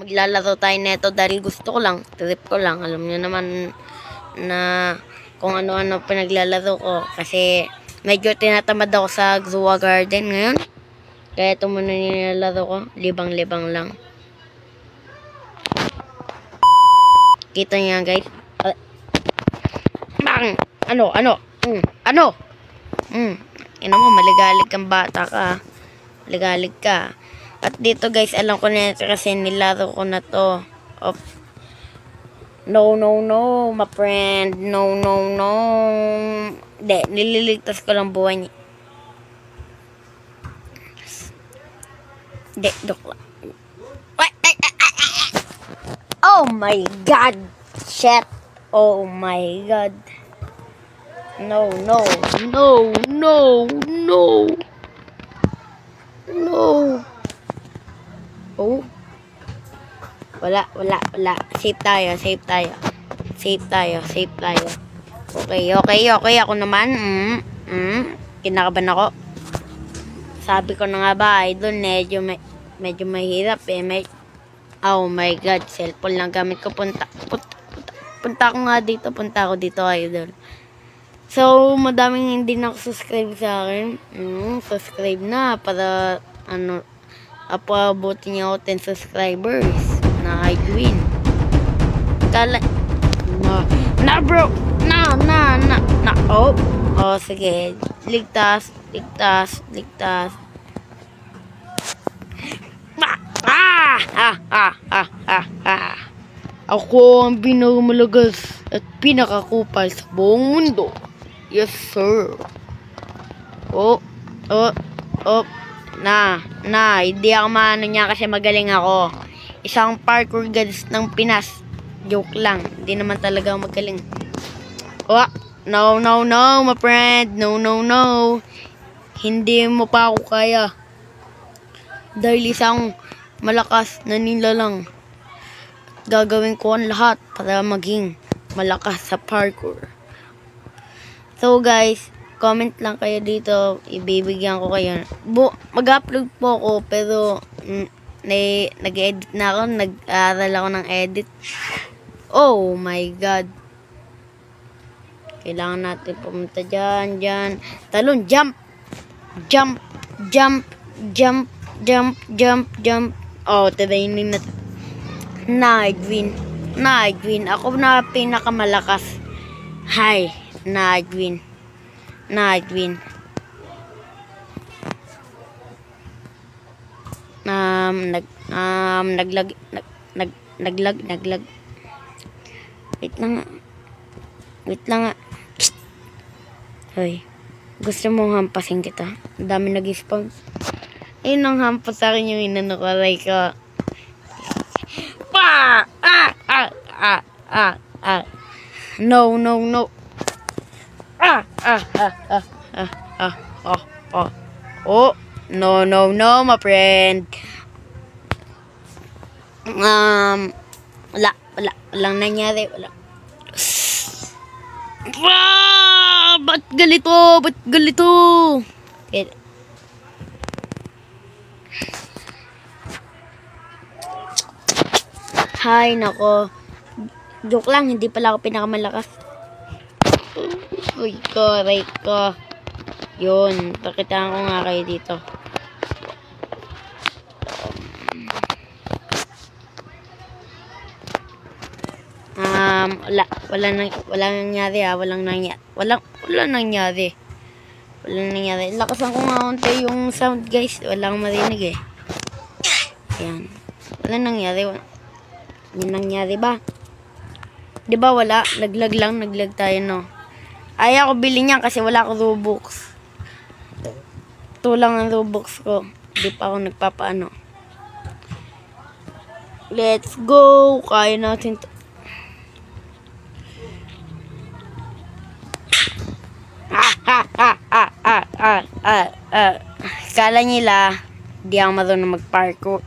maglalaro tayo neto dahil gusto ko lang, trip ko lang. Alam niyo naman na kung ano-ano pinaglalaro ko kasi medyo tinatamad ako sa Grua Garden ngayon. Kaya ito muna nilalaro ko, libang-libang lang. Kita niya guys. Bang! Ano? Ina mo, maligalig kang bata ka. Maligalig ka. At dito guys, alam ko na kasi nilaro ko na to. Of no, my friend. No. Hindi, nililigtas ko lang buhay niya. Hindi, joke lang. Oh my God! Shit! Oh my God! No. Oh. Wala. Save tayo. Okay. Ako naman. Kinakabahan ako. Sabi ko na nga ba, idol, medyo mahirap eh. Oh my God, cellphone lang gamit ko. Punta ako dito, idol. So, madaming hindi subscribe sa akin. Subscribe na para apabuti niya ako 10 subscribers na Edwin. Bro. Oh, sige. Ligtas. Ako ang pinakamalagas at pinakakupal sa buong mundo. Yes, sir. Hindi ako maano niya kasi magaling ako. Isang parkour gods ng Pinas. Joke lang. Hindi naman talaga ako magaling. No, my friend. No. Hindi mo pa ako kaya. Dahil isang malakas na nilalang. Gagawin ko ang lahat para maging malakas sa parkour. So guys, comment lang kayo dito. Ibibigyan ko kayo. Mag-upload po ako pero nag-edit na ako. Nag-aaral ako ng edit. Oh my God. Kailangan natin pumunta dyan. Talon, jump. Oh, training na. Nightwin. Ako na pinakamalakas. Hi, Nightwin. Naglag. Wait lang nga. Hoy, gusto mong hampasin kita? Ang dami nag-spawn. Ayun ang hampas sa akin yung inanukalay ko. No. No, my friend. Walang nangyari. Ba't galito? Hay, nako. Joke lang, hindi pala ako pinakamalakas. Uy, koray ko. Yun, pakitaan ko nga kayo dito. Walang nangyari. Lakasan ko nga unti yung sound, guys. Walang marinig eh. Ayan. Walang nangyari. May nangyari ba? Diba wala? Naglag tayo, no? Ayaw ko bilhin niyan kasi wala akong Robux. Ito lang ang Robux ko. Hindi pa ako nagpapaano. Let's go! Kaya natin to. Kala nila di ako marunong mag-parkour.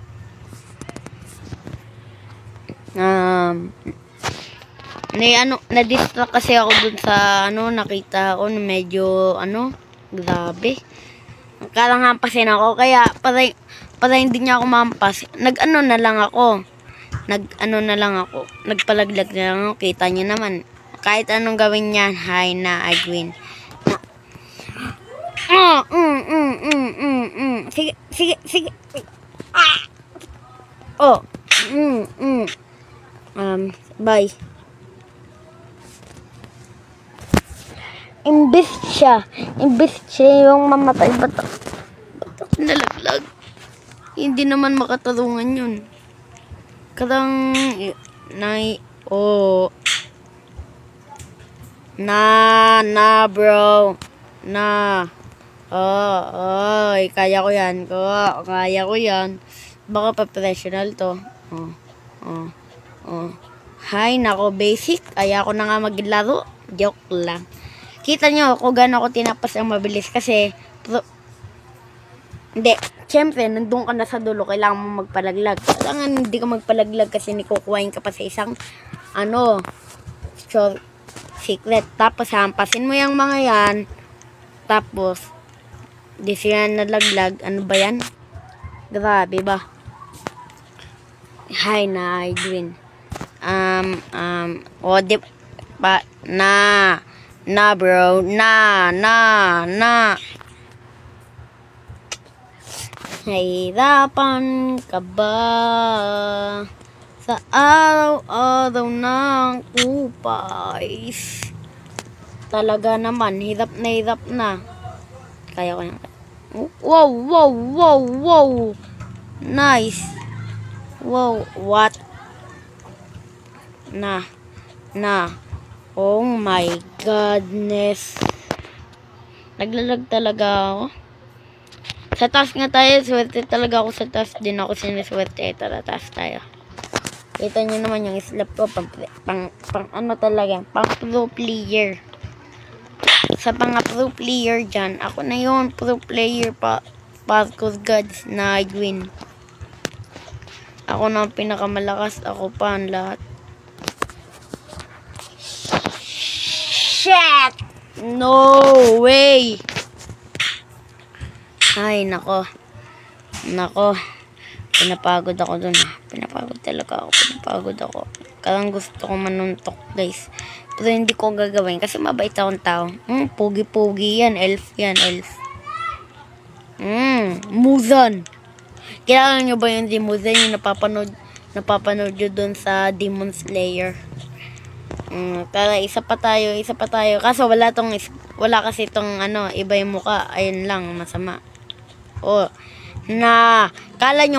Na-distract kasi ako dun sa nakita ako na medyo grabe. Kalang hampasin ako kaya para hindi niya ako mampas. Na lang ako. Ano na lang ako. Nagpalaglag na lang ako. Kita nyo naman. Kahit anong gawin niyan, hi na I win. Sige, sige, sige. Oh. Bye. Imbis siya yung mamatay. Ba't ako nalaglag? Hindi naman makatarungan yun. Karang, bro. Kaya ko yan. Kaya ko yan. Baka professional to. Hay, nako, basic. Kaya ko na nga maglaro. Joke lang. Kita nyo kung gano'n ako tinapas ang mabilis kasi, hindi, syempre, nandun ka na sa dulo, kailangan mo magpalaglag. Kailangan hindi ka magpalaglag kasi nikukuhain ka pa sa isang, secret. Tapos, hampasin mo yung mga yan. Tapos, di siya nalaglag. Ano ba yan? Grabe ba? Hi na, I win. Bro, nahihirapan ka ba sa araw-araw ng kupais? Talaga naman, hirap na. Kaya ko yan. Wow. Nice. Wow, what? Oh my goodness. Naglalag talaga ako. Sa taas nga tayo, swerte talaga ako sa taas. Din ako siniswerte. Tara, taas tayo. Kita nyo naman yung slap ko. Pang ano talaga, pang pro player. Sa pang pro player dyan, ako na yun, pro player pa. Parkour gods na I win. Ako na ang pinakamalakas. Ako pa ang lahat. Shit! No way! Ay, nako. Pinapagod ako dun. Pinapagod talaga ako. Karang gusto ko manuntok, guys. Pero hindi ko gagawin kasi mabait akong tao. Pogi-pogi yan. Elf yan, elf. Muzan. Kilala nyo ba yung Muzan? Yung napapanood nyo dun sa Demon Slayer. Tara, isa pa tayo. Kaso wala kasi itong iba yung muka. Ayun lang, masama. Kala nyo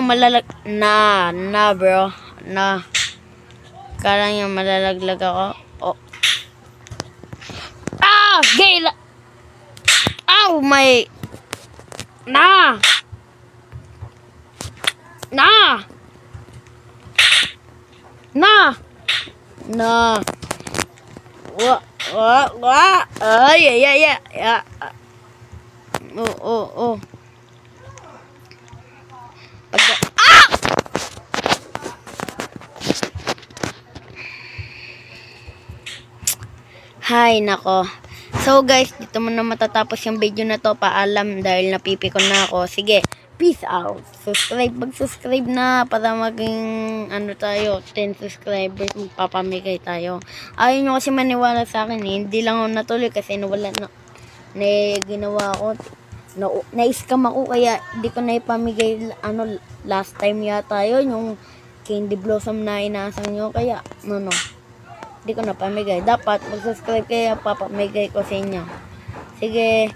bro. Kala nyo malalaglag ako. Gay! Ow, my... Ay. Hay, nako. So guys, dito mo na matatapos yung video na to. Paalam dahil napipikon na ako. Sige, peace out. Mag-subscribe na para maging 10 subscribers. Magpapamigay tayo. Ayaw nyo kasi maniwala sa akin. Hindi lang ako natuloy kasi nawala na ginawa ko. Na-scam ako kaya hindi ko na ipamigay. Last time yata yun. Yung candy blossom na inaasang nyo. Kaya, hindi ko na pamigay. Dapat mag-subscribe kaya papamigay ko sa inyo. Sige.